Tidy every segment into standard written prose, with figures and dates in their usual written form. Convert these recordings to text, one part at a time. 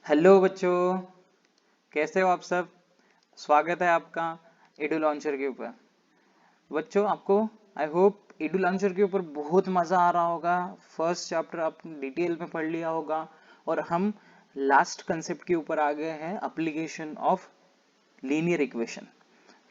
Hello बच्चों, कैसे हो आप सब। स्वागत है आपका एडू लॉन्चर के ऊपर। बच्चों आपको आई होप एडू लॉन्चर के ऊपर बहुत मजा आ रहा होगा। फर्स्ट चैप्टर आपने डिटेल में पढ़ लिया होगा और हम लास्ट कंसेप्ट के ऊपर आ गए हैं, application of linear equation.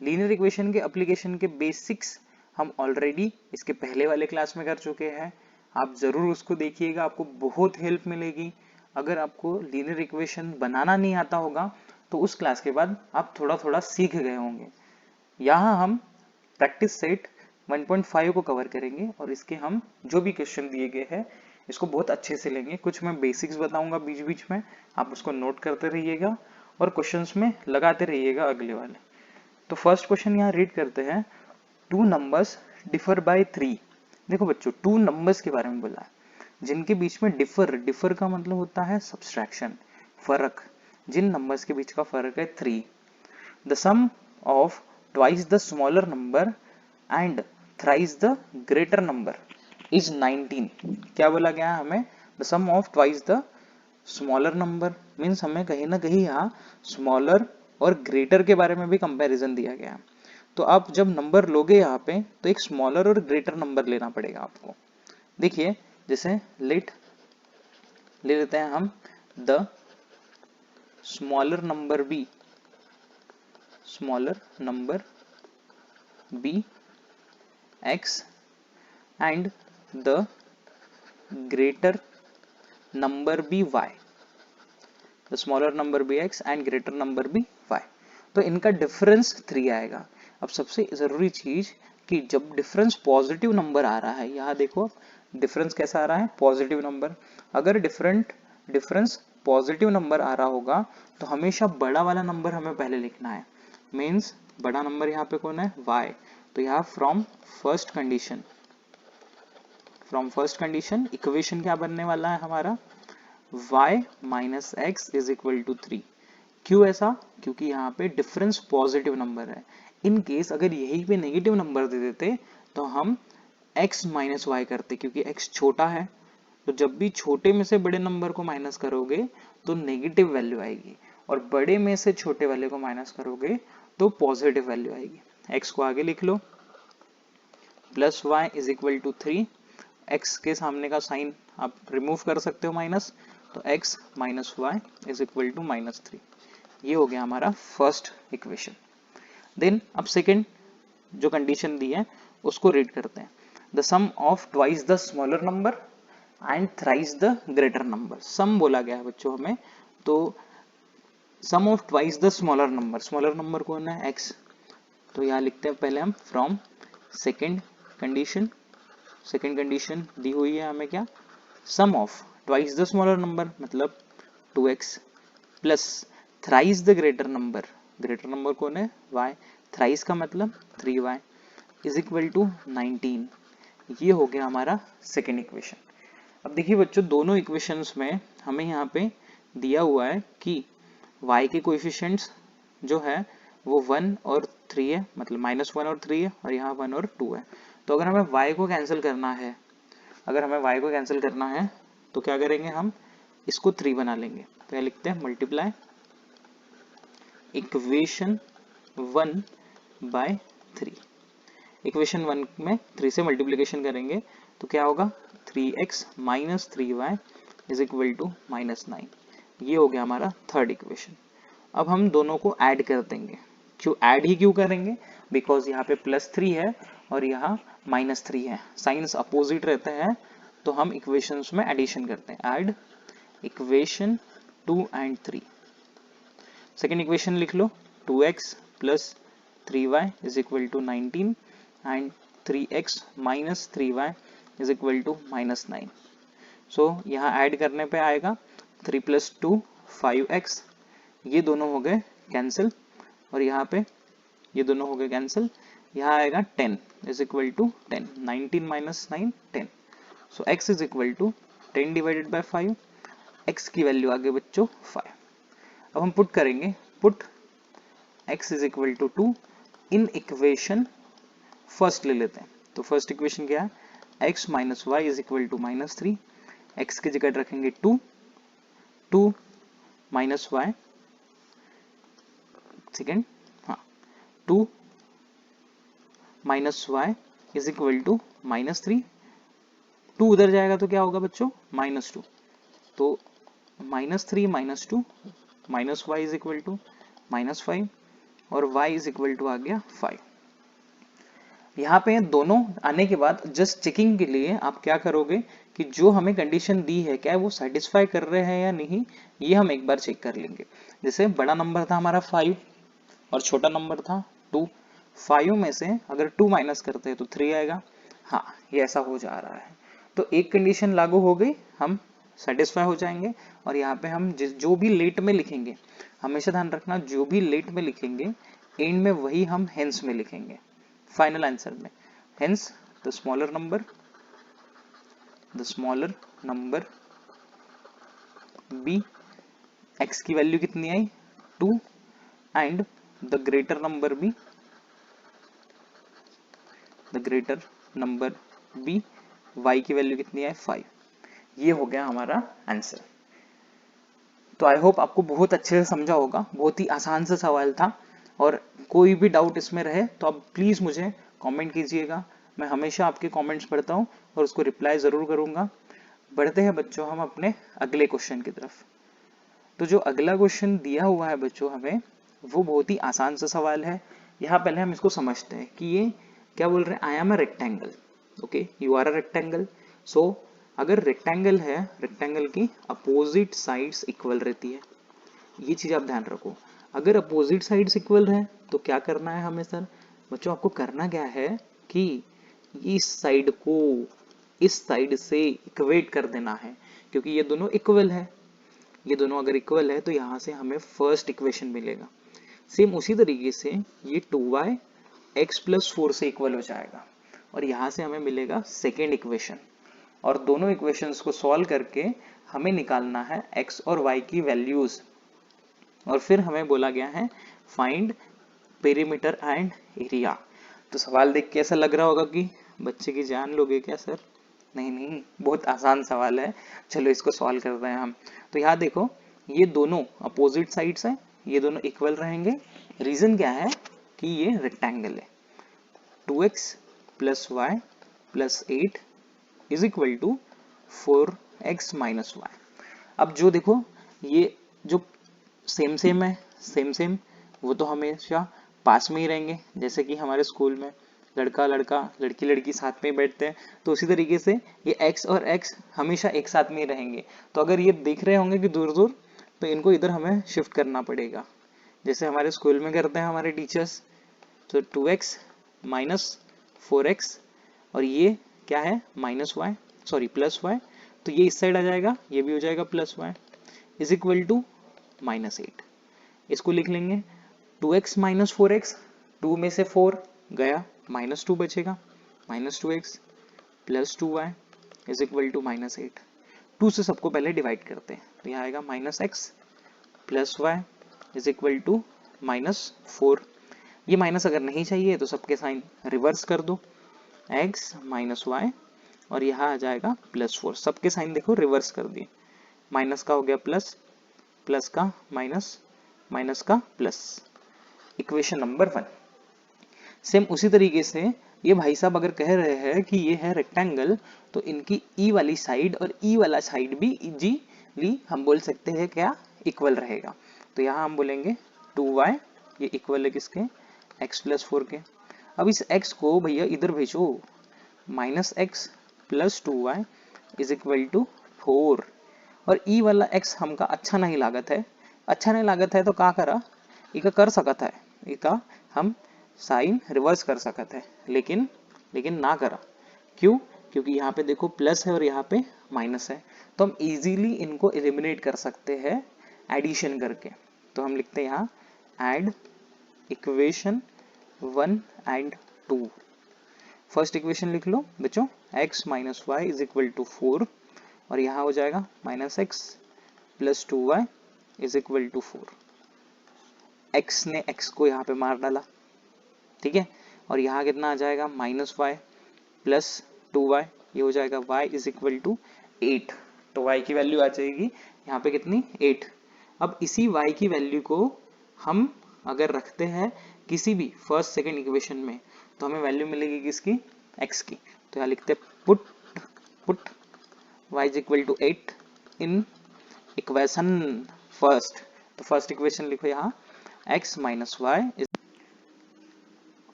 Linear equation के एप्लीकेशन के बेसिक्स हम ऑलरेडी इसके पहले वाले क्लास में कर चुके हैं। आप जरूर उसको देखिएगा, आपको बहुत हेल्प मिलेगी। अगर आपको लीनियर इक्वेशन बनाना नहीं आता होगा तो उस क्लास के बाद आप थोड़ा थोड़ा सीख गए होंगे। यहाँ हम प्रैक्टिस सेट 1.5 को कवर करेंगे और इसके हम जो भी क्वेश्चन दिए गए हैं इसको बहुत अच्छे से लेंगे। कुछ मैं बेसिक्स बताऊंगा बीच बीच में, आप उसको नोट करते रहिएगा और क्वेश्चंस में लगाते रहिएगा अगले वाले। तो फर्स्ट क्वेश्चन यहाँ रीड करते हैं, टू नंबर्स डिफर बाय 3। देखो बच्चों, टू नंबर्स के बारे में बोला है जिनके बीच में डिफर, डिफर का मतलब होता है सब्सट्रैक्शन, फर्क। जिन नंबर्स के बीच का फर्क है 3, the sum of twice the smaller number and thrice the greater number is 19। क्या बोला गया है हमें? The sum of twice the smaller number means हमें कहीं ना कहीं यहाँ स्मॉलर और ग्रेटर के बारे में भी कंपैरिजन दिया गया। तो आप जब नंबर लोगे यहाँ पे तो एक स्मॉलर और ग्रेटर नंबर लेना पड़ेगा आपको। देखिए, जैसे ले लेते हैं हम the smaller number be, smaller number be x and the greater number be y, the smaller number be x and greater number be y. तो इनका डिफरेंस 3 आएगा। अब सबसे जरूरी चीज कि जब डिफरेंस पॉजिटिव नंबर आ रहा है, यहाँ देखो डिफरेंस कैसा आ रहा है, पॉजिटिव नंबर। अगर डिफरेंस पॉजिटिव नंबर आ रहा होगा तो हमेशा बड़ा वाला नंबर हमें पहले लिखना है। मीन्स बड़ा नंबर यहाँ पे कौन है? y। तो यहाँ फ्रॉम फर्स्ट कंडीशन इक्वेशन क्या बनने वाला है हमारा? y minus x is equal to 3। क्यों ऐसा? क्योंकि यहाँ पे डिफरेंस पॉजिटिव नंबर है। इन केस अगर यही पे नेगेटिव नंबर दे देते तो हम x माइनस वाई करते, क्योंकि x छोटा है। तो जब भी छोटे में से बड़े नंबर को माइनस करोगे तो नेगेटिव वैल्यू आएगी, और बड़े में से छोटे वाले को माइनस करोगे तो पॉजिटिव वैल्यू आएगी। x को आगे लिख लो, plus y is equal to 3। x के सामने का साइन आप रिमूव कर सकते हो माइनस, तो x minus y is equal to minus 3। ये हो गया हमारा फर्स्ट इक्वेशन। देन अब सेकेंड जो कंडीशन दी है उसको रीड करते हैं, the sum of twice the smaller number and thrice the greater number. Sum बोला गया है बच्चों हमें, तो sum of twice the smaller number, smaller number कौन है? x। तो यहाँ लिखते हैं पहले हम from second condition. Second condition दी हुई है हमें क्या? Sum of twice the smaller number मतलब 2x plus thrice the greater number, greater number कौन है? y। थ्राइस का मतलब 3y इज इक्वल टू 19। ये हो गया हमारा सेकेंड इक्वेशन। अब देखिए बच्चों, दोनों इक्वेशंस में हमें यहाँ पे दिया हुआ है कि y के कोएफिशिएंट्स जो है वो 1 और 3 है, मतलब -1 और 3 है, और यहाँ 1 और 2 है। तो अगर हमें y को कैंसिल करना है, तो क्या करेंगे हम? इसको 3 बना लेंगे। तो यहाँ लिखते हैं मल्टीप्लाई इक्वेशन 1 बाय 3। इक्वेशन 1 में 3 से मल्टीप्लीकेशन करेंगे तो क्या होगा? 3x minus 3y is equal to -9। ये हो गया हमारा थर्ड इक्वेशन। अब हम दोनों को ऐड कर देंगे। क्यों करेंगे? बिकॉज यहाँ पे +3 है और यहाँ -3 है, साइंस अपोजिट रहते हैं, तो हम इक्वेशंस में एडिशन करते हैं। Add equation 2 and 3। Second equation लिख लो, 2x plus 3y is equal to 19 and 3x minus 3y is equal to -9। So यहाँ ऐड करने पे आएगा 3 प्लस 2 5x, ये दोनों हो गए कैंसिल, और यहाँ पे ये दोनों हो गए कैंसिल। यहाँ आएगा 10 इज इक्वल टू 10, 19 माइनस 9 10। So x is equal to 10 divided by 5। x की वैल्यू आ गई बच्चों 5। अब हम पुट करेंगे, put x is equal to 2 in equation first ले लेते हैं। तो फर्स्ट इक्वेशन क्या है? x minus y is equal to -3। x की जगह रखेंगे 2, 2 माइनस वाई, सेकेंड, हाँ, 2 minus y is equal to -3। 2 उधर जाएगा तो क्या होगा बच्चों, -2, तो -3 -2 minus y is equal to -5 और y इज इक्वल टू आ गया 5। यहाँ पे दोनों आने के बाद जस्ट चेकिंग के लिए आप क्या करोगे कि जो हमें कंडीशन दी है क्या वो सेटिस्फाई कर रहे हैं या नहीं, ये हम एक बार चेक कर लेंगे। जैसे बड़ा नंबर था हमारा 5 और छोटा नंबर था 2, 5 में से अगर 2 माइनस करते हैं तो 3 आएगा। हाँ, ये ऐसा हो जा रहा है, तो एक कंडीशन लागू हो गई, हम सेटिस्फाई हो जाएंगे। और यहाँ पे हम जो भी लेट में लिखेंगे, हमेशा ध्यान रखना जो भी लेट में लिखेंगे एंड में वही हम हेंस में लिखेंगे फाइनल आंसर में। Hence the smaller number be, x की वैल्यू कितनी आई 2 and the greater number be, y की वैल्यू कितनी है 5। ये हो गया हमारा आंसर। तो आई होप आपको बहुत अच्छे से समझा होगा, बहुत ही आसान सा सवाल था। और कोई भी डाउट इसमें रहे तो आप प्लीज मुझे कमेंट कीजिएगा, मैं हमेशा आपके कमेंट्स पढ़ता हूँ और उसको रिप्लाई जरूर करूंगा। बढ़ते हैं बच्चों हम अपने अगले क्वेश्चन की तरफ। तो जो अगला क्वेश्चन दिया हुआ है बच्चों हमें, वो बहुत ही आसान सा सवाल है। यहाँ पहले हम इसको समझते हैं कि ये क्या बोल रहे हैं, I am a rectangle, okay, you are a rectangle. So अगर रेक्टेंगल है, रेक्टेंगल की अपोजिट साइड्स इक्वल रहती है, ये चीज आप ध्यान रखो। अगर अपोजिट साइड्स इक्वल है तो क्या करना है हमें सर, बच्चों आपको करना क्या है कि इस साइड को इस साइड से इक्वेट कर देना है, क्योंकि ये दोनों इक्वल है। ये दोनों अगर इक्वल है तो यहाँ से हमें फर्स्ट इक्वेशन मिलेगा। सेम उसी तरीके से ये 2y x प्लस 4 से इक्वल हो जाएगा और यहाँ से हमें मिलेगा सेकेंड इक्वेशन। और दोनों इक्वेशंस को सॉल्व करके हमें निकालना है x और y की वैल्यूज। और फिर हमें बोला गया है फाइंड पेरीमीटर एंड एरिया। तो सवाल देख के ऐसा लग रहा होगा कि बच्चे की जान लोगे क्या सर, नहीं नहीं, बहुत आसान सवाल है। चलो इसको सॉल्व कर रहे हैं हम। तो यहाँ देखो, ये दोनों अपोजिट साइड्स है, ये दोनों इक्वल रहेंगे। रीजन क्या है कि ये रेक्टेंगल है। 2x plus y plus 8 is equal to 4x minus y. अब जो देखो, ये जो सेम है, सेम वो तो हमेशा पास में ही रहेंगे। जैसे कि हमारे स्कूल में लड़का लड़का लड़की लड़की साथ में बैठते हैं, तो उसी तरीके से ये x और x हमेशा एक साथ में ही रहेंगे। तो अगर ये दिख रहे होंगे कि दूर दूर, तो इनको इधर हमें शिफ्ट करना पड़ेगा, जैसे हमारे स्कूल में करते हैं हमारे टीचर्स। तो 2x माइनस 4x और ये क्या है प्लस वाई, तो ये इस साइड आ जाएगा, ये भी हो जाएगा plus y is equal to -8। इसको लिख लेंगे 2x माइनस 4x, 2 में से 4 गया, -2 बचेगा, -2x plus 2y is equal to -8। 2 से सबको पहले डिवाइड करते हैं, तो यहाँ आएगा -x plus y is equal to -4। ये माइनस अगर नहीं चाहिए तो सबके साइन रिवर्स कर दो, x माइनस वाई और यहाँ आ जाएगा +4। सबके साइन देखो रिवर्स कर दिए, माइनस का हो गया प्लस, प्लस का माइनस, माइनस का प्लस। Equation number 1। सेम उसी तरीके से ये भाई साहब अगर कह रहे हैं कि ये है रेक्टेंगल, तो इनकी ई वाली साइड और ई वाला साइड भी इजीली हम बोल सकते हैं क्या, इक्वल रहेगा। तो यहाँ हम बोलेंगे 2y, ये इक्वल है किसके, x प्लस 4 के। अब इस x को भैया इधर भेजो, -x plus 2y is equal to 4। और ई वाला x हमका अच्छा नहीं लागत है, तो क्या करा, इका कर सकत है, इका हम साइन रिवर्स कर सकते हैं, लेकिन ना करा। क्यों, क्योंकि यहाँ पे देखो प्लस है और यहाँ पे माइनस है, तो हम इजीली इनको एलिमिनेट कर सकते हैं एडिशन करके। तो हम लिखते हैं यहाँ add equation 1 and 2। First equation लिख लो बच्चों, x minus y is equal to 4 और यहाँ हो जाएगा -x plus 2y is equal to 4। x ने x को यहाँ पे मार डाला, ठीक है, और यहाँ कितना आ जाएगा -y प्लस 2y, ये हो जाएगा y इज इक्वल टू 8। तो y की वैल्यू आ जाएगी यहाँ पे कितनी, 8। अब इसी y की वैल्यू को हम अगर रखते हैं किसी भी फर्स्ट सेकंड इक्वेशन में तो हमें वैल्यू मिलेगी किसकी, x की। तो यहाँ लिखते हैं put y is equal to 8 in equation first. तो फर्स्ट इक्वेशन लिखो यहाँ x minus y is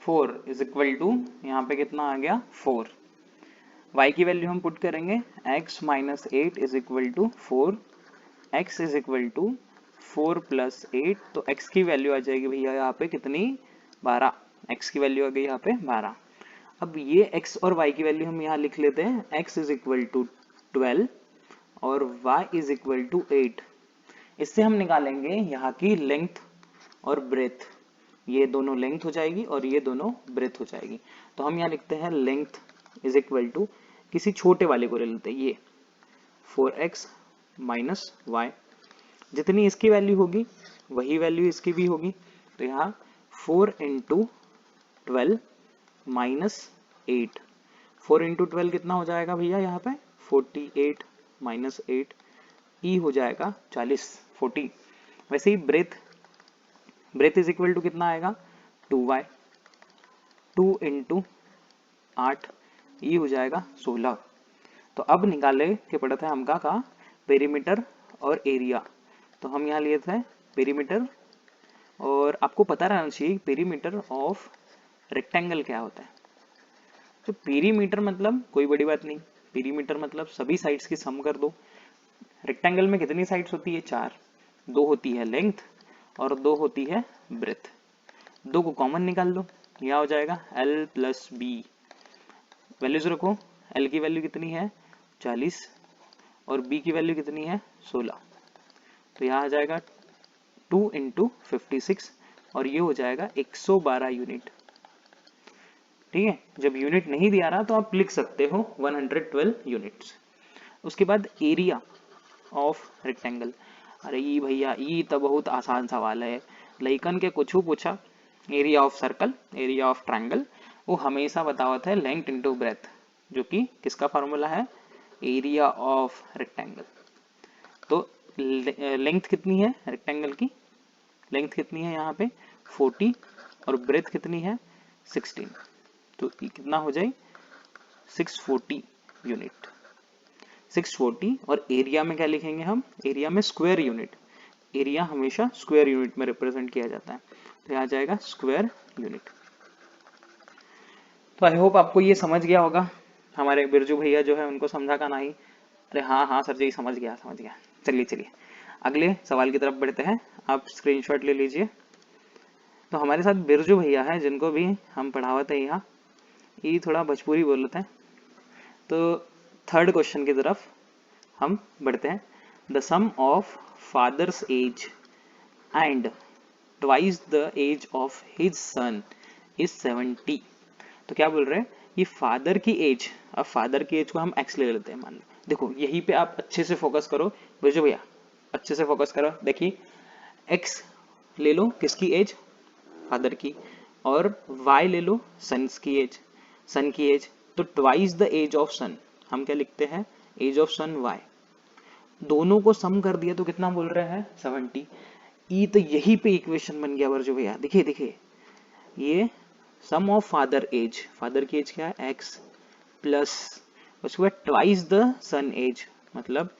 4 is equal to, यहाँ पे कितना आ गया 4। y की वैल्यू हम पुट करेंगे x minus 8 is equal to 4, x is equal to 4 plus 8। तो x की वैल्यू आ जाएगी भैया यहाँ पे कितनी, 12। x की वैल्यू आ गई यहाँ पे 12। अब ये x और y की वैल्यू हम यहाँ लिख लेते हैं, x इज इक्वल टू 12 और y इज इक्वल टू 8। इससे हम निकालेंगे यहाँ की लेंथ और ब्रेथ, ये दोनों लेंथ हो जाएगी और ये दोनों ब्रेथ हो जाएगी। तो हम यहाँ लिखते हैं लेंथ इज इक्वल टू, किसी छोटे वाले को ले लेते हैं, ये 4x माइनस वाई। जितनी इसकी वैल्यू होगी वही वैल्यू इसकी भी होगी। तो यहाँ 4 इंटू 12 माइनस 8, 4 इंटू 12 कितना हो जाएगा भैया यहाँ पे 48 माइनस 8, ई हो जाएगा 40, 40। वैसे ही ब्रेथ इज इक्वल टू कितना आएगा 2y, 2 इंटू 8, ई हो जाएगा 16। तो अब निकाले के पड़ा था हमका का पेरीमीटर और एरिया। तो हम यहाँ लिए थे पेरीमीटर, और आपको पता रहना चाहिए पेरीमीटर ऑफ रेक्टेंगल क्या होता है। तो पेरीमीटर मतलब कोई बड़ी बात नहीं, पेरीमीटर मतलब सभी साइड्स की सम कर दो। रेक्टेंगल में कितनी साइड्स होती है, 4, 2 होती है लेंथ और 2 होती है ब्रेथ। 2 को कॉमन निकाल लो, यह हो जाएगा L प्लस बी। वैल्यूज रखो, L की वैल्यू कितनी है 40 और B की वैल्यू कितनी है 16। तो यहाँ आ जाएगा 2 इंटू 56 और ये हो जाएगा 112 यूनिट। ठीक है, जब यूनिट नहीं दिया रहा तो आप लिख सकते हो 112 यूनिट्स। उसके बाद एरिया ऑफ रेक्टेंगल। अरे ये भैया ये तो बहुत आसान सवाल है, लइकन के कुछ पूछा area of circle, area of triangle, वो हमेशा बतावत है लेंथ इंटू ब्रेथ, जो कि किसका फॉर्मूला है, एरिया ऑफ रेक्टेंगल। तो लेंथ कितनी है रेक्टेंगल की, लेंथ कितनी है यहाँ पे 40 और ब्रेथ कितनी है 16। तो कितना हो जाए 640 यूनिट, 640। और एरिया में क्या लिखेंगे हम, एरिया में स्क्वायर यूनिट, एरिया हमेशा स्क्वायर यूनिट में रिप्रेजेंट किया जाता है। तो यहाँ जाएगा स्क्वायर यूनिट। तो आई होप आपको ये समझ गया होगा। हमारे बिरजू भैया जो है उनको समझा का नहीं, अरे हाँ सर जी समझ गया समझ गया। चलिए अगले सवाल की तरफ बढ़ते हैं, आप स्क्रीनशॉट ले लीजिए। तो हमारे साथ बिरजू भैया है जिनको भी हम पढ़ावत है यहाँ, ये थोड़ा भोजपुरी बोलते हैं। तो थर्ड क्वेश्चन की तरफ हम बढ़ते हैं। The sum of father's age and twice the age of his son is 70। तो क्या बोल रहे हैं, ये फादर की एज, अब फादर की एज को हम एक्स ले लेते हैं मान लो। देखो यहीं पे आप अच्छे से फोकस करो बिरजू भैया, अच्छे से फोकस करो। देखिए एक्स ले लो किसकी एज, फादर की, और वाई ले लो सन्स की एज, सन की एज। तो ट्वाइस द एज ऑफ सन, हम क्या लिखते हैं एज ऑफ सन वाई। दोनों को सम कर दिया तो कितना बोल रहे हैं 70। ई तो यही पे इक्वेशन बन गया वर्जो भैया। देखिए ये सम ऑफ फादर एज, फादर की एज क्या है एक्स, प्लस उसके बाद ट्वाइस द सन एज मतलब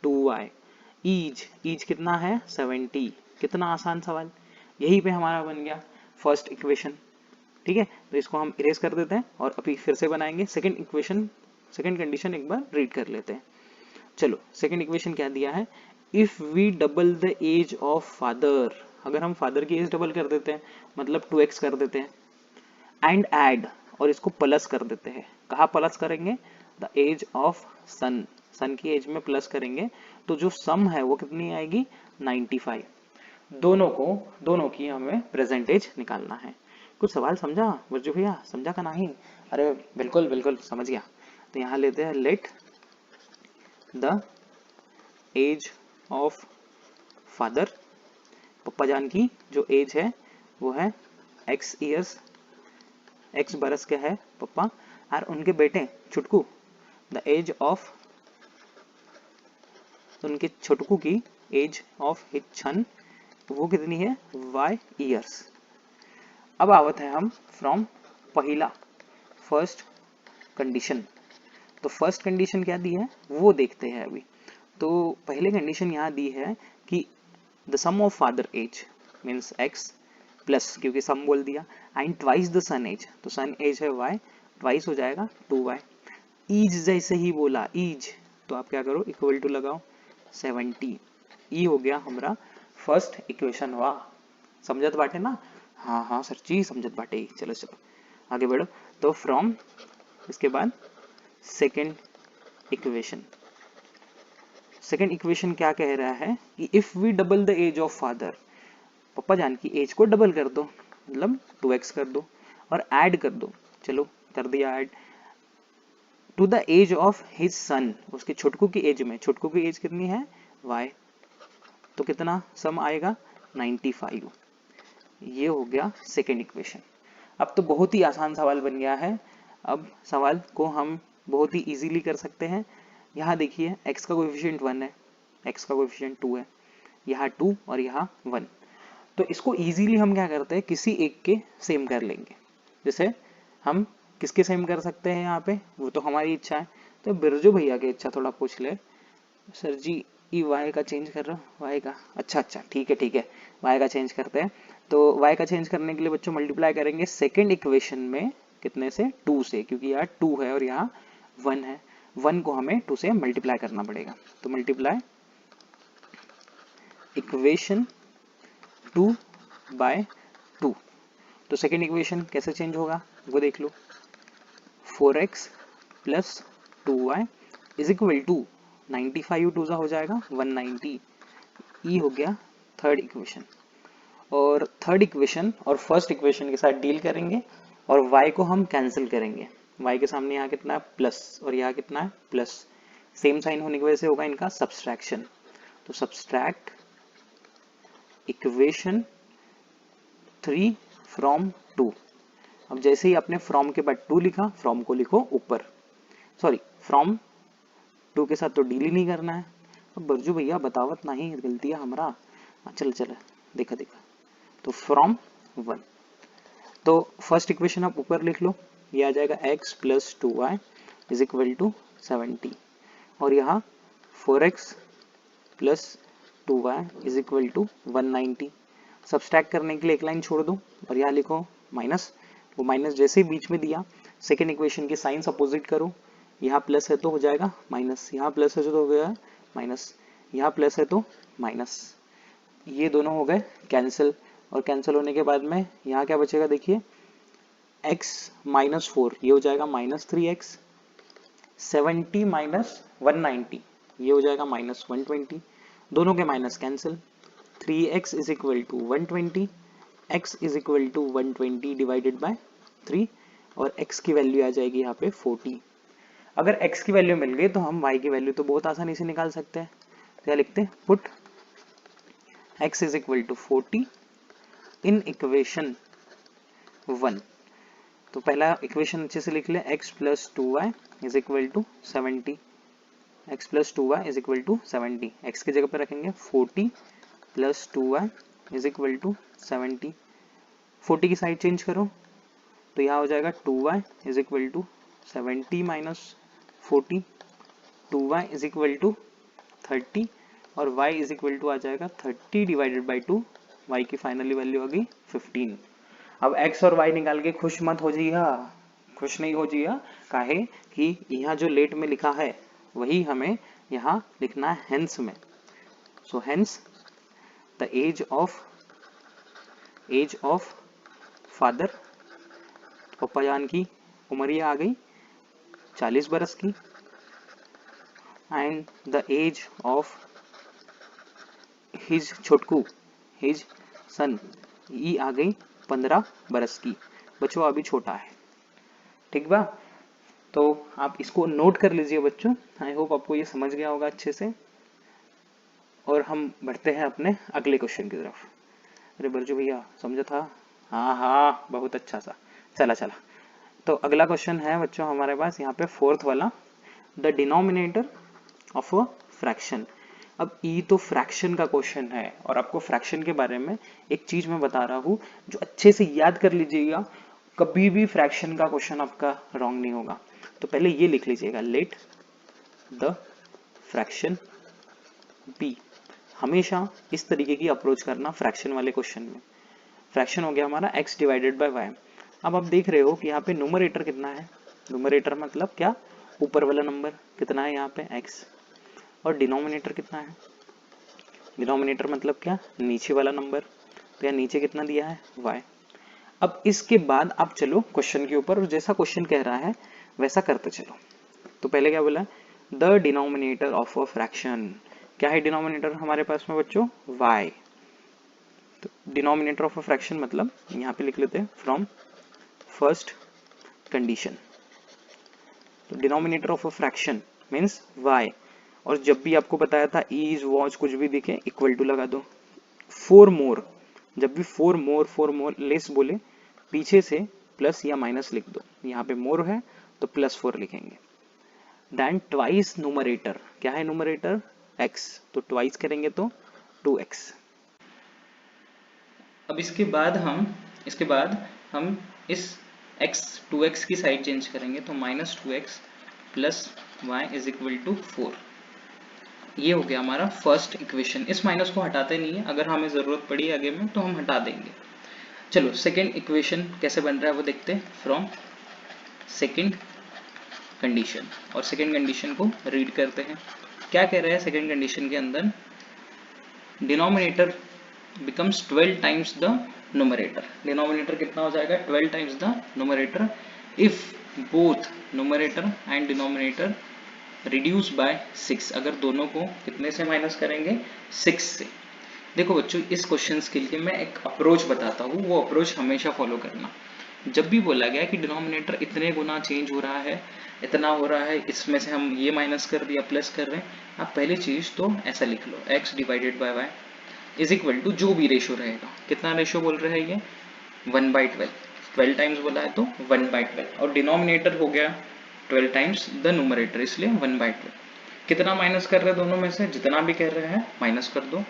2y, ईज कितना है 70। कितना आसान सवाल, यही पे हमारा बन गया फर्स्ट इक्वेशन। ठीक है, तो इसको हम इरेज कर देते हैं और अभी फिर से बनाएंगे सेकंड इक्वेशन। सेकंड कंडीशन एक बार रीड कर लेते हैं। चलो सेकंड इक्वेशन क्या दिया है, if we double the age of father, अगर हम फादर की एज डबल कर देते हैं मतलब 2x कर देते हैं, एंड ऐड, और इसको प्लस कर देते हैं। कहाँ प्लस करेंगे, द एज ऑफ सन, सन की एज में प्लस करेंगे तो जो सम है वो कितनी आएगी 95। दोनों की हमें प्रेजेंटेज निकालना है। कुछ सवाल समझा वर्जू भैया, समझा का नहीं, अरे बिल्कुल समझ गया। तो यहाँ लेते हैं let the age of father, पप्पा जान की जो एज है वो है x ईयर्स, x बरस के है पप्पा, और उनके बेटे छुटकू द एज ऑफ तो उनके छोटकू की एज ऑफ हिज सन वो कितनी है, y ईयर्स। अब आवत है हम फ्रॉम पहला फर्स्ट कंडीशन। तो फर्स्ट कंडीशन क्या दी है वो देखते हैं अभी। तो पहले कंडीशन यहाँ दी है कि the sum of father age means x plus, क्योंकि सम बोल दिया, and twice the son age, तो सन एज है y, ट्वाइस हो जाएगा 2y। ईज जैसे ही बोला ईज, तो आप क्या करो इक्वल टू लगाओ 70। ई हो गया हमारा फर्स्ट इक्वेशन। वाह, समझत बाटे ना? हाँ हाँ सर जी समझत बाटे। चलो चलो आगे बढ़ो। तो फ्रॉम, इसके बाद सेकेंड इक्वेशन। सेकेंड इक्वेशन क्या कह रहा है कि if we double the age of father, पापा जान की एज को डबल कर दो, मतलब 2x कर दो और ऐड कर दो। चलो कर दिया add. To the age of his son, उसके छोटकू की एज में, छोटकू की एज कितनी है y, तो कितना सम आएगा 95। ये हो गया सेकेंड इक्वेशन। अब तो बहुत ही आसान सवाल बन गया है। अब सवाल को हम बहुत ही इजीली कर सकते हैं। यहाँ देखिए x का कोएफिशिएंट 1 है, x का कोएफिशिएंट 2 है, यहाँ 2 और यहाँ 1। तो इसको इजीली हम क्या करते हैं, किसी एक के सेम कर लेंगे। जैसे हम किसके सेम कर सकते हैं यहाँ पे, वो तो हमारी इच्छा है। तो बिरजू भैया की इच्छा थोड़ा पूछ ले। सर जी ई वाई का चेंज कर रहा हूँ, वाई का, अच्छा अच्छा ठीक है वाई का चेंज करते हैं। तो वाई का चेंज करने के लिए बच्चों मल्टीप्लाई करेंगे सेकेंड इक्वेशन में कितने से, 2 से, क्योंकि यहाँ 2 है और यहाँ 1 है। 1 को हमें 2 से मल्टीप्लाई करना पड़ेगा। तो मल्टीप्लाई इक्वेशन 2 बाय 2। तो सेकेंड इक्वेशन कैसे चेंज होगा वो देख लो। 4x plus 2y is equal to 95, 2 हो जाएगा 190। ई हो गया थर्ड इक्वेशन। और थर्ड इक्वेशन और फर्स्ट इक्वेशन के साथ डील करेंगे और y को हम कैंसिल करेंगे। y के सामने यहाँ कितना है प्लस और यहाँ कितना है प्लस, सेम साइन होने की वजह से होगा इनका सब्सट्रैक्शन। तो सब्सट्रैक्ट इक्वेशन 3 फ्रॉम 2। अब जैसे ही आपने फ्रॉम के बाद 2 लिखा, फ्रॉम को लिखो ऊपर, सॉरी फ्रॉम 2 के साथ तो डील ही नहीं करना है। अब बरजू भैया बतावत नहीं, गलती है हमारा। चल चल देखा देखा। तो फ्रॉम 1, तो फर्स्ट इक्वेशन आप ऊपर लिख लो, ये आ जाएगा x plus 2y is equal to 70। और यहाँ 4x plus 2y is equal to 190। Subtract करने के लिए एक लाइन छोड़ दो और यहाँ लिखो माइनस। वो माइनस जैसे ही बीच में दिया, सेकेंड इक्वेशन के साइंस अपोजिट करो। यहाँ प्लस है तो हो जाएगा माइनस, यहाँ प्लस है तो हो गया माइनस, यहाँ प्लस है तो माइनस। ये दोनों हो गए कैंसिल। और कैंसिल होने के बाद में यहाँ क्या बचेगा देखिए, x माइनस 4 ये हो जाएगा माइनस 3x, 70 माइनस 190 ये हो जाएगा माइनस 120। दोनों के minus cancel. 3x is equal to 120, x is equal to 120 divided by 3 और x की वैल्यू आ जाएगी यहाँ पे 40। अगर x की वैल्यू मिल गई तो हम y की वैल्यू तो बहुत आसानी से निकाल सकते हैं। क्या लिखते हैं, put x is equal to 40 in equation 1। तो पहला इक्वेशन अच्छे से लिख ले, x plus 2y is equal to 70, x plus 2y is equal to 70। x की जगह पर रखेंगे 40 plus 2y is equal to 70। 40 की साइड चेंज करो तो यहाँ हो जाएगा 2y is equal to 70 minus 40, 2y is equal to 30 और y इज इक्वल टू आ जाएगा 30 डिवाइडेड बाई 2। y की फाइनली वैल्यू आ गई 15। अब x और y निकाल के खुश मत हो जाइएगा, खुश नहीं हो जाइएगा। काहे कि यहाँ जो लेट में लिखा है वही हमें यहाँ लिखना है हेंस में। So hence the age of father, पप्पा जान की उम्र ये आ गई 40 बरस की, and the age of his छोटकू हिज सन ये आ गई 15 बरस की। बच्चों अभी छोटा है, ठीक बा। तो आप इसको नोट कर लीजिए बच्चों। आई होप आपको ये समझ गया होगा अच्छे से। और हम बढ़ते हैं अपने अगले क्वेश्चन की तरफ। अरे बरजू भैया समझा था? हाँ हाँ बहुत अच्छा सा, चला चला। तो अगला क्वेश्चन है बच्चों हमारे पास यहाँ पे फोर्थ वाला, the denominator of a fraction. अब ई तो फ्रैक्शन का क्वेश्चन है, और आपको फ्रैक्शन के बारे में एक चीज मैं बता रहा हूँ जो अच्छे से याद कर लीजिएगा, कभी भी फ्रैक्शन का क्वेश्चन आपका रॉन्ग नहीं होगा। तो पहले ये लिख लीजिएगा, लेट द फ्रैक्शन बी। हमेशा इस तरीके की अप्रोच करना फ्रैक्शन वाले क्वेश्चन में। फ्रैक्शन हो गया हमारा x डिवाइडेड बाय y। अब आप देख रहे हो कि यहाँ पे न्यूमरेटर कितना है, न्यूमरेटर मतलब क्या, ऊपर वाला नंबर कितना है यहाँ पे x, और डिनोमिनेटर कितना है, डिनोमिनेटर मतलब क्या, नीचे वाला नंबर, तो यहाँ नीचे कितना दिया है y। अब इसके बाद आप चलो क्वेश्चन के ऊपर, और जैसा क्वेश्चन कह रहा है वैसा करते चलो। तो पहले क्या बोला, the denominator of a fraction, क्या है डिनोमिनेटर हमारे पास में बच्चों, y। तो डिनोमिनेटर ऑफ अ फ्रैक्शन मतलब यहाँ पे लिख लेते हैं फ्रॉम फर्स्ट कंडीशन। तो denominator of a fraction means y, और जब भी आपको बताया था इज वॉच कुछ भी दिखे इक्वल टू लगा दो। फोर मोर, जब भी फोर मोर लेस बोले पीछे से प्लस या माइनस लिख दो, यहाँ पे मोर है तो +4 लिखेंगे। देन ट्वाइस न्यूमरेटर, क्या है न्यूमरेटर x, तो ट्वाइस करेंगे तो 2x। अब इसके बाद हम इस x 2x की साइड चेंज करेंगे, तो -2x plus y is equal to 4। ये हो गया हमारा फर्स्ट इक्वेशन। इस माइनस को हटाते नहीं है, अगर हमें जरूरत पड़ी आगे में तो हम हटा देंगे। चलो सेकेंड इक्वेशन कैसे बन रहा है वो देखते हैं, फ्रॉम सेकेंड कंडीशन, और सेकेंड कंडीशन को रीड करते हैं। क्या कह रहा है सेकेंड कंडीशन के अंदर, denominator becomes 12 times the numerator। Denominator कितना हो जाएगा, 12 times the numerator if both numerator and denominator reduce by 6। अगर दोनों को कितने से माइनस करेंगे, 6 से। देखो बच्चों, इस क्वेश्चन के लिए मैं एक अप्रोच बताता हूँ, वो अप्रोच हमेशा फॉलो करना। जब भी बोला गया कि डिनोमिनेटर इतने गुना चेंज हो रहा है, इतना हो रहा है, इसमें से हम ये माइनस कर दिया प्लस कर रहे हैं, आप पहली चीज तो ऐसा लिख लो, x divided by y is equal to जो भी रेशो रहेगा, कितना रेशो बोल रहे हैं ये, 1/12। 12 टाइम्स बोला है तो 1/12, और डिनोमिनेटर हो गया 12 टाइम्स द न्यूमरेटर, इसलिए 1/12। कितना माइनस कर रहे हैं दोनों में से, जितना भी कर रहे हैं माइनस कर दो।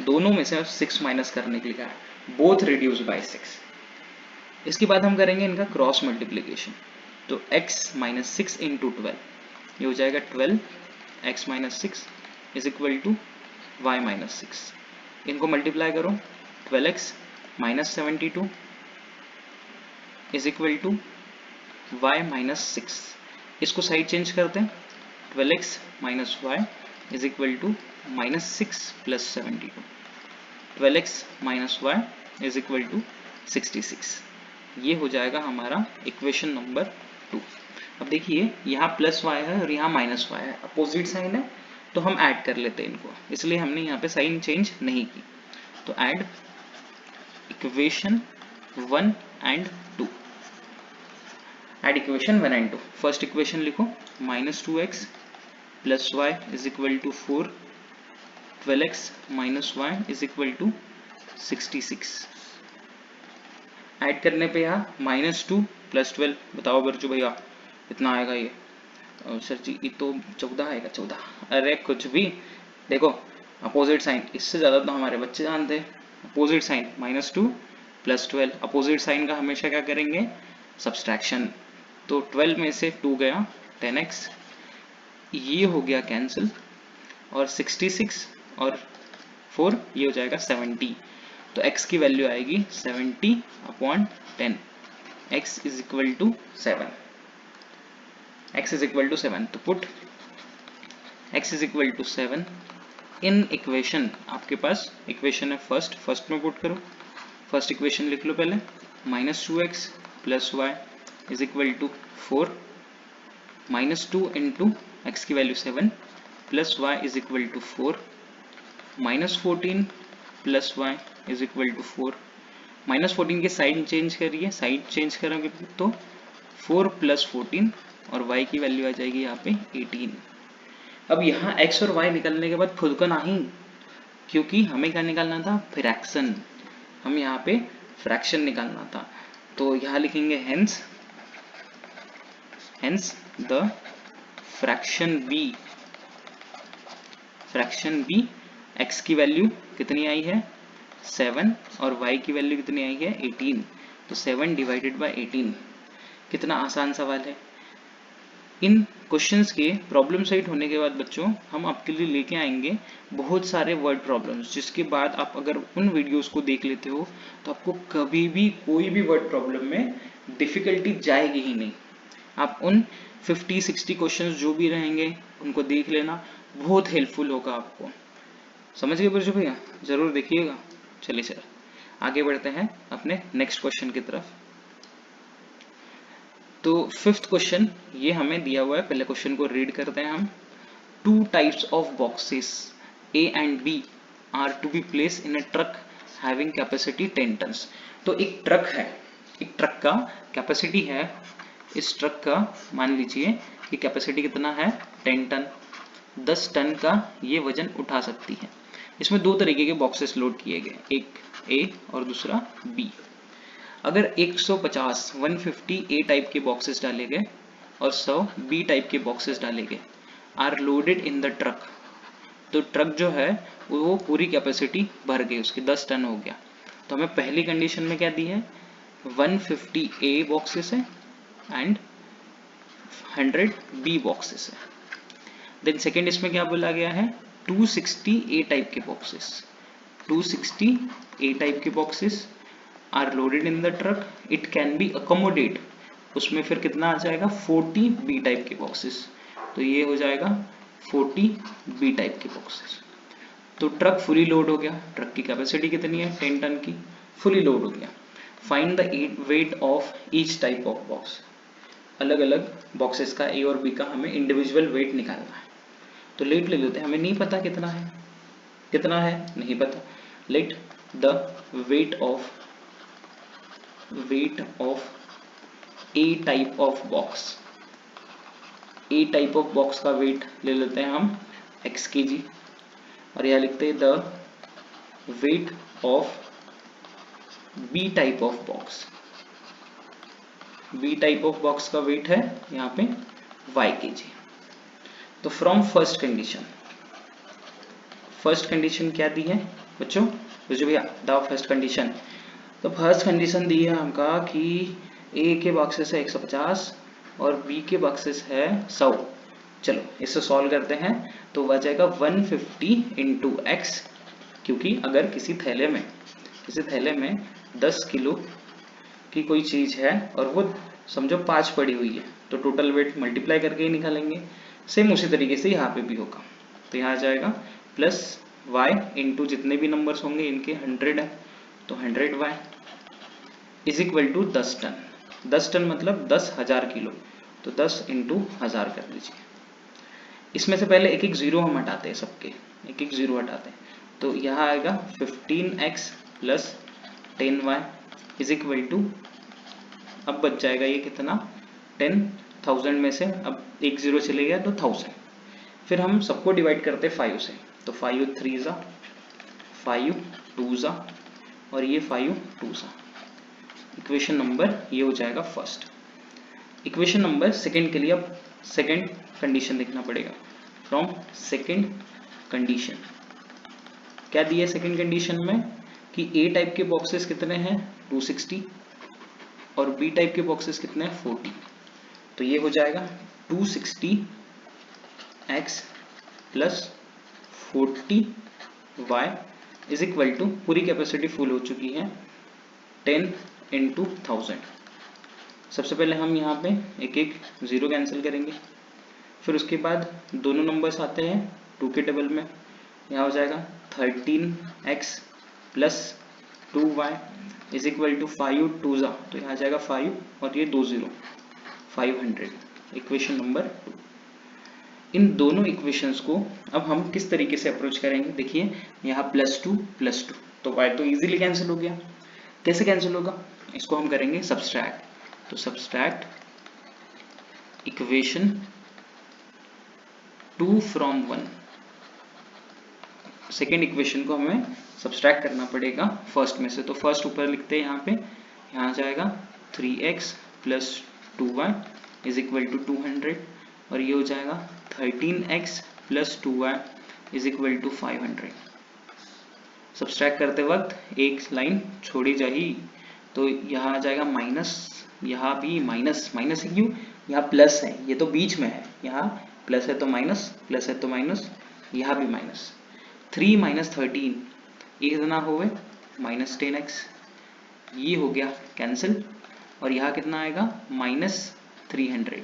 दोनों में से 6 माइनस करने के लिए कहा है, बोथ रिड्यूस बाय 6। इसके बाद हम करेंगे इनका क्रॉस मल्टीप्लीकेशन, तो x - 6 इंटू 12, ये हो जाएगा 12 x - 6 is equal to y - 6। इनको मल्टीप्लाई करो, 12x - 72 is equal to y - 6। इसको साइड चेंज करते हैं, 12x - y is equal to -6 plus 72, 12x - y is equal to 66। ये हो जाएगा हमारा इक्वेशन नंबर 2। अब देखिए यहाँ प्लस y है और यहाँ माइनस y है, अपोजिट साइन है, तो हम ऐड कर लेते हैं इनको, इसलिए हमने यहाँ पे साइन चेंज नहीं की। तो add equation 1 and 2, add equation 1 and 2। First equation लिखो, -2x plus y is equal to 4, 12x minus y is equal to 66। Add करने पे यहाँ -2 प्लस 12, बताओ बच्चों भैया कितना आएगा ये, सर जी ये तो 14 आएगा, 14। अरे कुछ भी, देखो अपोजिट साइन, इससे ज़्यादा तो हमारे बच्चे जानते हैं। Opposite sign -2 plus 12, opposite sign का हमेशा क्या करेंगे, सब्सट्रैक्शन। तो 12 में से 2 गया, 10x, ये हो गया कैंसिल, और 66 और 4 ये हो जाएगा 70। तो x की वैल्यू आएगी 70/10, x is equal to 7, x is equal to 7। तो put x is equal to 7 in equation, आपके पास इक्वेशन है फर्स्ट में पुट करो। फर्स्ट इक्वेशन लिख लो पहले, -2x plus y is equal to 4, -2 into x की value 7 plus y is equal to 4, -14 plus y is equal to 4, -14 की साइड चेंज करिए, साइड चेंज करोगे तो 4 प्लस 14, और y की वैल्यू आ जाएगी यहाँ पे 18। अब यहाँ x और y निकलने के बाद खुद का नहीं, क्योंकि हमें क्या निकालना था, फ्रैक्शन, हम यहाँ पे फ्रैक्शन निकालना था। तो यहाँ लिखेंगे hence the fraction b fraction B, x की वैल्यू कितनी आई है 7 और y की वैल्यू कितनी आई है 18, तो 7 डिवाइडेड बाय 18। कितना आसान सवाल है। इन क्वेश्चंस के प्रॉब्लम सेट होने के बाद बच्चों हम आपके लिए लेके आएंगे बहुत सारे वर्ड प्रॉब्लम्स, जिसके बाद आप अगर उन वीडियोस को देख लेते हो तो आपको कभी भी कोई भी वर्ड प्रॉब्लम में डिफिकल्टी जाएगी ही नहीं। आप उन 50-60 क्वेश्चंस जो भी रहेंगे उनको देख लेना, बहुत हेल्पफुल होगा आपको। समझ गए बच्चों भैया, जरूर देखिएगा। चलिए सर आगे बढ़ते हैं अपने नेक्स्ट क्वेश्चन की तरफ। तो फिफ्थ क्वेश्चन ये हमें दिया हुआ है, पहले क्वेश्चन को रीड करते हैं हम। 2 types of boxes A and B are to be placed in a truck having capacity 10 tons। तो एक ट्रक है, एक ट्रक का कैपेसिटी है, इस ट्रक का मान लीजिए कि कैपेसिटी कितना है 10 टन, 10 टन का ये वजन उठा सकती है। इसमें दो तरीके के बॉक्सेस लोड किए गए, एक A और दूसरा B। अगर 150 A टाइप के बॉक्सेस डाले गए और 100 B टाइप के बॉक्सेस डाले गए, are loaded in the truck, तो ट्रक जो है वो पूरी कैपेसिटी भर गई, उसकी 10 टन हो गया। तो हमें पहली कंडीशन में क्या दी है 150 A बॉक्सेस है एंड 100 B बॉक्सेस है। देन सेकेंड इसमें क्या बोला गया है 260 A टाइप के बॉक्सेस, 260 A टाइप के boxes are loaded in the truck, it can be accommodate, उसमें फिर कितना आ जाएगा 40 बी टाइप के बॉक्सेस, तो ये हो जाएगा 40 बी टाइप के बॉक्सेस। तो ट्रक फुली लोड हो गया, ट्रक की कैपेसिटी कितनी है 10 टन की, फुली लोड हो गया। Find the weight of each type of box, अलग अलग बॉक्सेस का ए और बी का हमें इंडिविजुअल वेट निकालना है। तो लेट ले लेते हैं, हमें नहीं पता कितना है, कितना है नहीं पता। Let the weight of A type of box, A type of box का वेट ले लेते हैं हम x kg, और यह लिखते हैं the weight of B type of box, B type of box का वेट है यहाँ पे y kg। तो फ्रॉम फर्स्ट कंडीशन क्या दी है बच्चों, भैया बताओ फर्स्ट कंडीशन। तो फर्स्ट कंडीशन दी है हमका कि A के बॉक्सेस है 150 और B के बॉक्सेस है 100। चलो इसे सॉल्व करते हैं, तो वह जाएगा 150 इंटू x, क्योंकि अगर किसी थैले में 10 किलो की कोई चीज है और वो समझो 5 पड़ी हुई है, तो टोटल वेट मल्टीप्लाई करके ही निकालेंगे। सेम उसी तरीके से यहाँ पे भी होगा, तो यहाँ जाएगा प्लस y इंटू जितने भी नंबर्स होंगे इनके 100 है, तो 100y is equal to 10 ton. 10 ton मतलब 10,000 किलो, तो 10 इंटू 1000 कर लीजिए। इसमें से पहले एक एक जीरो हम हटाते हैं, सबके एक एक जीरो हटाते हैं, तो यहाँ आएगा 15x plus 10y is equal to, अब बच जाएगा ये कितना 10,000 में से अब एक जीरो चले गया तो 1000। फिर हम सबको डिवाइड करते हैं 5 से, तो 5 3 ज़ा 5 2 ज़ा और ये 5 2 ज़ा। इक्वेशन नंबर ये हो जाएगा फर्स्ट। इक्वेशन नंबर सेकंड के लिए अब सेकंड कंडीशन देखना पड़ेगा। फ्रॉम सेकंड कंडीशन क्या दिया सेकंड कंडीशन में कि A टाइप के बॉक्सेस कितने हैं 260 और B टाइप के बॉक्सेस कितने हैं 40। तो ये हो जाएगा 260x plus 40y is equal to, पूरी कैपेसिटी फुल हो चुकी है 10 इंटू 1000। सबसे पहले हम यहाँ पे एक एक जीरो कैंसिल करेंगे, फिर उसके बाद दोनों नंबर्स आते हैं 2 के टेबल में, यहाँ हो जाएगा 13x plus 2y is equal to 5 2 ज़ा, तो यहाँ जाएगा 5 और ये 2 जीरो 500। Equation number 2। इन दोनों इक्वेशंस को अब हम किस तरीके से अप्रोच करेंगे, देखिए यहाँ +2 +2, तो y तो इजीली कैंसिल हो गया। कैसे कैंसिल होगा, इसको हम करेंगे सब्सट्रैक्ट, तो subtract equation 2 from 1, second equation को हमें सब्सट्रैक्ट करना पड़ेगा फर्स्ट में से। तो फर्स्ट ऊपर लिखते हैं यहाँ पे, यहाँ जाएगा 3x plus 2y is equal to 200 और ये हो जाएगा 13x plus 2y is equal to 500। Subtract करते वक्त एक लाइन छोड़ी जाएगी, तो यहाँ आ जाएगा माइनस, यहाँ भी माइनस, माइनस क्यों, यहाँ प्लस है, ये तो बीच में है, यहाँ प्लस है तो माइनस, प्लस है तो माइनस, यहाँ भी माइनस। 3 माइनस 13 ये कितना हो गए माइनस 10x, ये हो गया कैंसिल, और यहाँ कितना आएगा minus 300।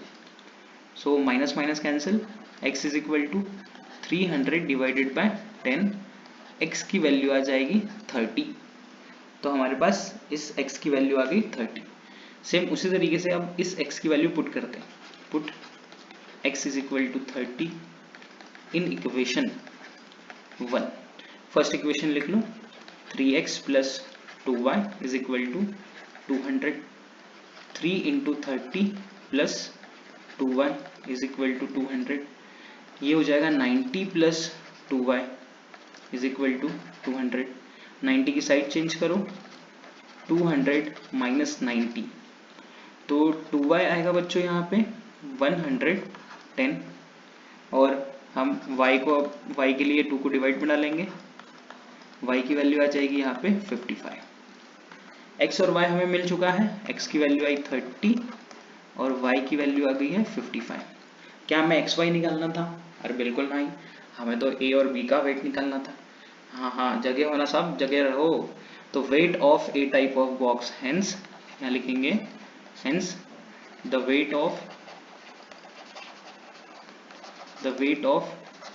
So minus minus cancel, x is equal to 300 divided by 10, x की वैल्यू आ जाएगी 30। तो हमारे पास इस x की वैल्यू आ गई 30। सेम उसी तरीके से अब इस x की वैल्यू पुट करते हैं, put x is equal to 30 in equation 1। First equation लिख लो, 3x plus 2y is equal to 200, 3 into 30 plus 2y is equal to 200, ये हो जाएगा 90 plus 2y is equal to 200। 90 की साइड चेंज करो, 200 माइनस 90, तो 2y आएगा बच्चों यहाँ पे 110, और हम y को, y के लिए 2 को डिवाइड में डालेंगे, y की वैल्यू आ जाएगी यहाँ पे 55। x और y हमें मिल चुका है, x की वैल्यू आई 30 और y की वैल्यू आ गई है 55। क्या हमें xy निकालना था? अरे बिल्कुल नहीं, हमें तो a और b का वेट निकालना था। हाँ, जगह होना साहब, जगह रहो। तो weight of a type of box, hence यहाँ लिखेंगे, hence the weight of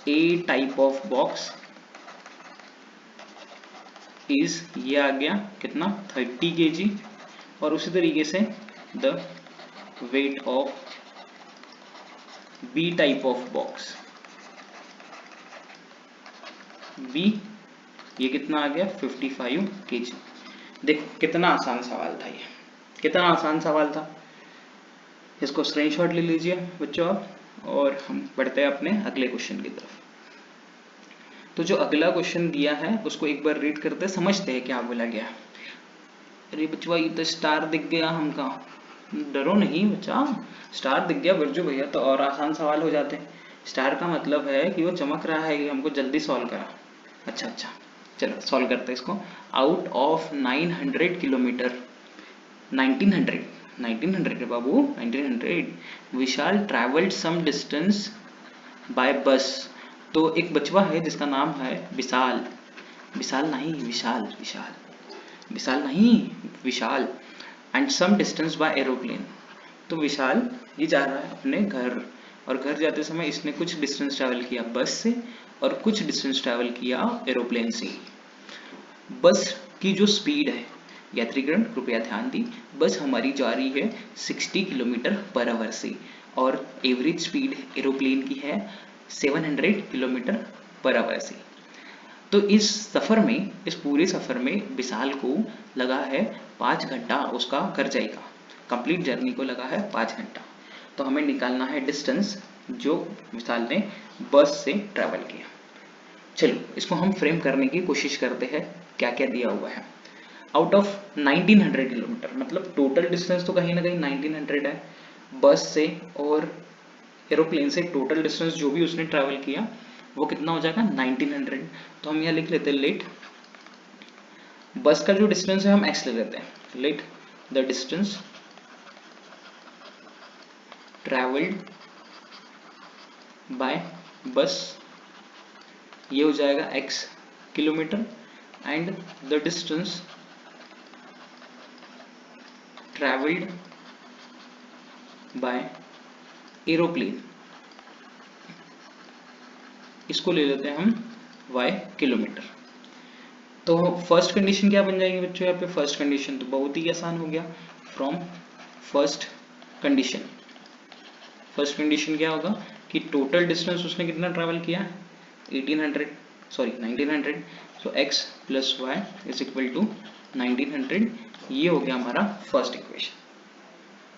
a type of box is, ये आ गया कितना 30 kg, और उसी तरीके से the weight of B type of box, B ये कितना आ गया 55 kg। देखो कितना आसान सवाल था, ये कितना आसान सवाल था। इसको स्क्रीनशॉट ले लीजिए बच्चों आप, और हम बढ़ते हैं अपने अगले क्वेश्चन की तरफ। तो जो अगला क्वेश्चन दिया है उसको एक बार रीड करते समझते हैं क्या बोला गया। अरे बच्चा ये तो स्टार दिख गया हमका, डरो नहीं बच्चा, स्टार दिख गया बिरजू भैया तो और आसान सवाल हो जाते हैं। स्टार का मतलब है कि वो चमक रहा है, कि हमको जल्दी सॉल्व करा। अच्छा चलो सॉल्व करते हैं इसको। आउट ऑफ 900 किलोमीटर, 1900 बाबू 1900 Vishal travelled some distance by bus. तो एक बचवा है जिसका नाम है विशाल, विशाल नहीं विशाल, विशाल नहीं Vishal, and some distance by aeroplane. तो विशाल ये जा रहा है अपने घर, और घर जाते समय इसने कुछ डिस्टेंस ट्रैवल किया बस से, और कुछ डिस्टेंस ट्रैवल किया एरोप्लेन से। बस की जो स्पीड है, यात्रीगण कृपया ध्यान दी, बस हमारी जा रही है 60 किलोमीटर पर आवर से, और एवरेज स्पीड एरोप्लेन की है 700 किलोमीटर पर आवर से। तो इस सफ़र में, इस पूरे सफ़र में विशाल को लगा है 5 घंटा, उसका घर जाएगा, कंप्लीट जर्नी को लगा है 5 घंटा। तो हमें निकालना है डिस्टेंस जो विशाल ने बस से ट्रैवल किया। चलो इसको हम फ्रेम करने की कोशिश करते हैं, क्या क्या दिया हुआ है। आउट ऑफ 1900 किलोमीटर, मतलब टोटल डिस्टेंस तो कहीं ना कहीं 1900 है, बस से और एरोप्लेन से टोटल डिस्टेंस जो भी उसने ट्रैवल किया वो कितना हो जाएगा 1900। तो हम यहाँ लिख लेते हैं लेट, बस का जो डिस्टेंस है हम x ले लेते हैं, let the distance travelled bye बस, ये हो जाएगा x kilometre, and the distance travelled bye aeroplane, इसको ले लेते हैं हम y किलोमीटर। तो फर्स्ट कंडीशन क्या बन जाएगी बच्चों यहाँ पे? फर्स्ट कंडीशन तो बहुत ही आसान हो गया, from first condition, first condition क्या होगा कि टोटल डिस्टेंस उसने कितना ट्रैवल किया 1900, so x plus y is equal to 1900, ये हो गया हमारा फर्स्ट इक्वेशन।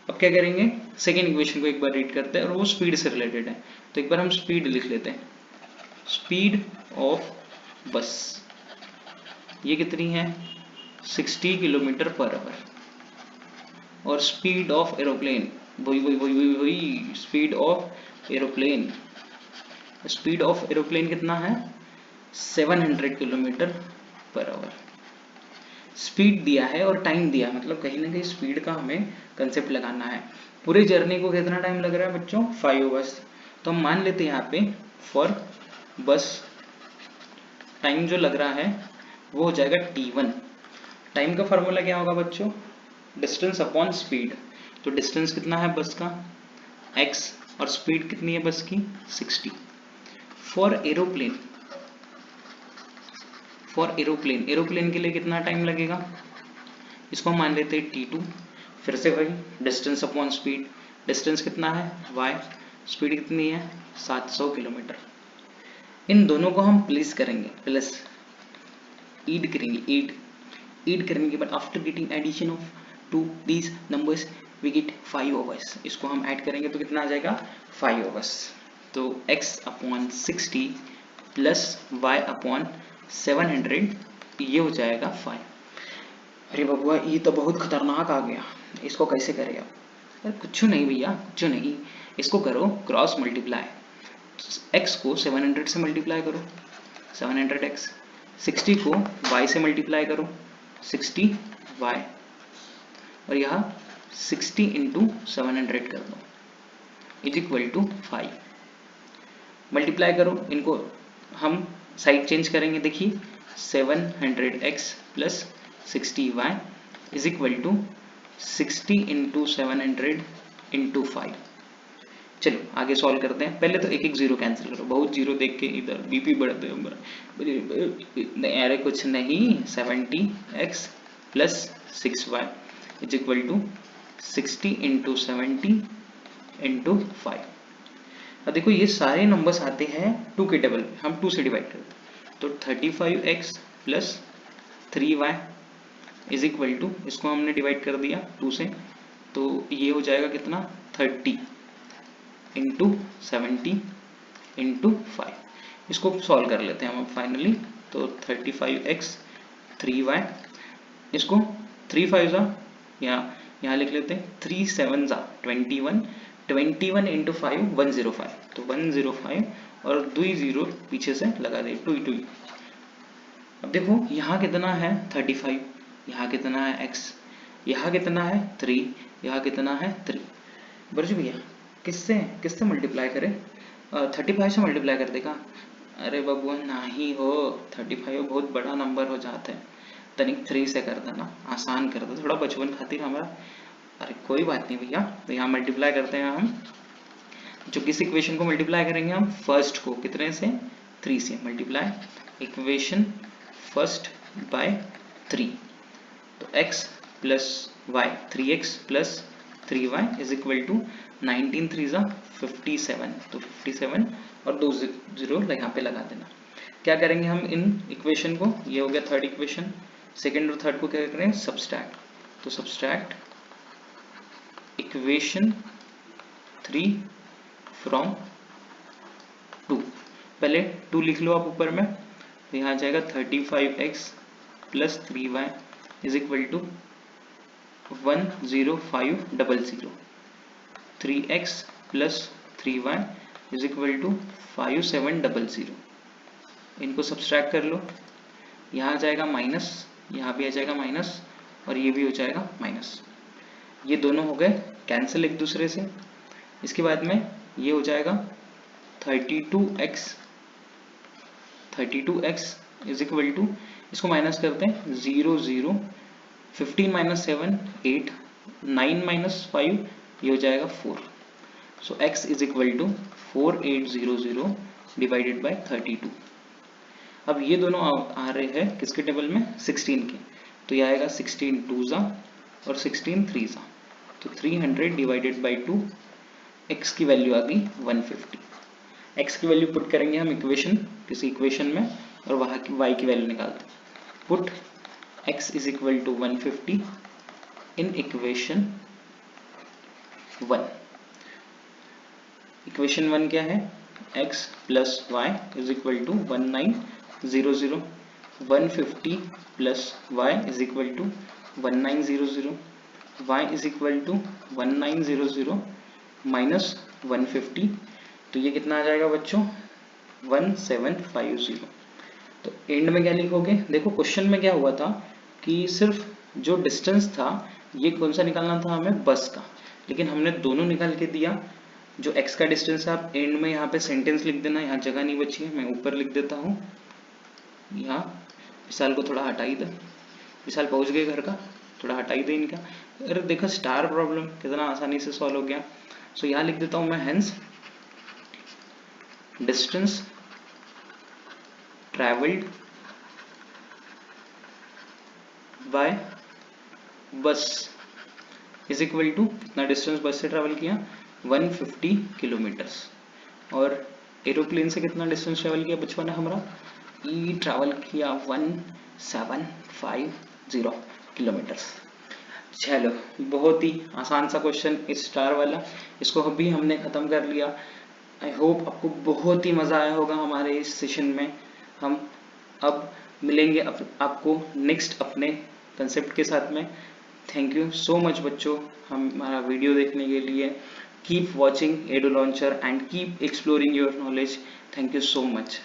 अब क्या करेंगे, सेकेंड इक्वेशन को एक बार रीड करते हैं, और वो स्पीड से रिलेटेड है। तो एक बार हम स्पीड लिख लेते हैं, स्पीड ऑफ बस ये कितनी है 60 किलोमीटर पर आवर, और स्पीड ऑफ एरोप्लेन वही speed of aeroplane, speed of aeroplane कितना है 700 किलोमीटर पर आवर। स्पीड दिया है और टाइम दिया है, मतलब कहीं ना कहीं स्पीड का हमें कंसेप्ट लगाना है। पूरे जर्नी को कितना टाइम लग रहा है बच्चों? 5 आवर्स। तो हम मान लेते हैं यहाँ पे फॉर बस टाइम जो लग रहा है वो हो जाएगा t1। टाइम का फॉर्मूला क्या होगा बच्चों? Distance upon speed. तो डिस्टेंस कितना है बस का? x, और स्पीड कितनी है बस की? 60। फॉर एरोप्लेन, एरोप्लेन के लिए कितना टाइम लगेगा? इसको मान लेते हैं t2। फिर से वही डिस्टेंस अपॉन स्पीड। डिस्टेंस कितना है? y, स्पीड कितनी है? 700 किलोमीटर। इन दोनों को हम प्लेस करेंगे, प्लस ईड करेंगे, ईड करने के बाद after getting addition of two these numbers we get 5 hours. इसको हम ऐड करेंगे तो कितना आ जाएगा? 5 आवर्स। तो x upon 60 plus y upon 700 ये हो जाएगा 5। अरे बबुआ ये तो बहुत खतरनाक आ गया, इसको कैसे करें आप? अरे कुछ नहीं भैया, कुछ नहीं, इसको करो क्रॉस मल्टीप्लाई। x को 700 से मल्टीप्लाई करो, 700x। 60 को y से मल्टीप्लाई करो, 60y। और यहाँ 60 इंटू 700 कर दो इज इक्वल टू 5। मल्टीप्लाई करो इनको, हम साइड चेंज करेंगे। देखिए 700x plus 60y is equal to 60 into 700 into 5। चलो आगे सॉल्व करते हैं। पहले तो एक एक जीरो कैंसिल करो, बहुत जीरो देख के इधर बीपी बढ़ते हैं। अरे कुछ नहीं, 70x plus 6y is equal to 60 into 70 into 5। अब देखो ये सारे नंबर्स आते हैं 2 के टेबल पे, हम 2 से डिवाइड करते हैं। तो 35x plus 3y is equal to, इसको हमने डिवाइड कर दिया 2 से, तो ये हो जाएगा कितना? 30 इंटू 70 इंटू 5। इसको सॉल्व कर लेते हैं हम फाइनली। तो 35x 3y, इसको 3 5 जा, यहाँ लिख लेते हैं 3 7 जा 21, 21 इंटू 5 105। तो 105 और 2 जीरो पीछे से लगा दे 2। अब देखो यहाँ कितना है 35, यहाँ कितना है x, यहाँ कितना है 3, यहाँ कितना है 3। बरजू भैया किससे मल्टीप्लाई करें? 35 से मल्टीप्लाई कर देगा। अरे बबुआ नहीं हो, 35 बहुत बड़ा नंबर हो जाता है, तनिक 3 से कर देना, आसान कर दो, थोड़ा बचपन खातिर हमारा। अरे कोई बात नहीं भैया, तो यहाँ मल्टीप्लाई करते हैं हम। जो किस इक्वेशन को मल्टीप्लाई करेंगे हम? फर्स्ट को। कितने से? 3 से। Multiply equation first by 3। तो x plus y, 3x plus 3y is equal to 19 3 जा 57। तो 57 और 2 जीरो यहाँ पे लगा देना। क्या करेंगे हम इन इक्वेशन को? ये हो गया थर्ड इक्वेशन। सेकेंड और थर्ड को क्या करें? सब्सट्रैक्ट। तो सब्सट्रैक्ट इक्वेशन 3 फ्रॉम 2। पहले 2 लिख लो आप ऊपर में, तो यहाँ आ जाएगा 35x plus 3y is equal to 10500। 3x plus 3y is equal to 5700। इनको सब्सट्रैक्ट कर लो, यहाँ आ जाएगा माइनस, यहाँ भी आ जाएगा माइनस, और ये भी हो जाएगा माइनस। ये दोनों हो गए कैंसिल एक दूसरे से। इसके बाद में ये हो जाएगा 32x इज इक्वल टू, इसको माइनस करते हैं 0 0, 15 माइनस 7 8, 9 माइनस 5 ये हो जाएगा 4। So x is equal to 4800 divided by 32। अब ये दोनों आ रहे हैं किसके टेबल में? 16 के। तो ये आएगा 16 2 जा और 16 3 जा, तो 300 डिवाइडेड बाई 2। x की वैल्यू आ गई 150। x की वैल्यू पुट करेंगे हम इक्वेशन, किसी इक्वेशन में, और वहां की y की वैल्यू निकालते हैं। Put x is equal to 150 in equation 1। Equation 1 क्या है? x plus y is equal to 1900, 150 plus y is equal to 1900, y is equal to 1900 minus 150। तो ये कितना आ जाएगा बच्चों? 1750। तो एंड में क्या लिखोगे, देखो क्वेश्चन में क्या हुआ था कि सिर्फ जो डिस्टेंस था ये कौन सा निकालना था हमें, बस का, लेकिन हमने दोनों निकाल के दिया। जो x का डिस्टेंस है आप एंड में यहाँ पे सेंटेंस लिख देना, यहाँ जगह नहीं बची है, मैं ऊपर लिख देता हूँ। यहाँ विशाल को थोड़ा हटाई दे, विशाल पहुंच गए घर का, थोड़ा हटाई दे इनका। अरे देखो स्टार प्रॉब्लम कितना आसानी से सॉल्व हो गया। सो यहाँ लिख देता हूँ मैं, हेंस डिस्टेंस ट्रेवल्ड बाय बस इज इक्वल टू, कितना डिस्टेंस बस से ट्रेवल किया, 150 किलोमीटर्स। और एरोप्लेन से कितना डिस्टेंस ट्रेवल किया बचपन है हमारा, ई ट्रैवल किया 1750 किलोमीटर्स। चलो बहुत ही आसान सा क्वेश्चन स्टार वाला, इसको अभी हमने खत्म कर लिया। आई होप आपको बहुत ही मजा आया होगा हमारे इस सेशन में। हम अब मिलेंगे आपको नेक्स्ट अपने कंसेप्ट के साथ में। थैंक यू सो मच बच्चों हमारा वीडियो देखने के लिए। Keep watching edu launcher and keep exploring your knowledge. Thank you so much.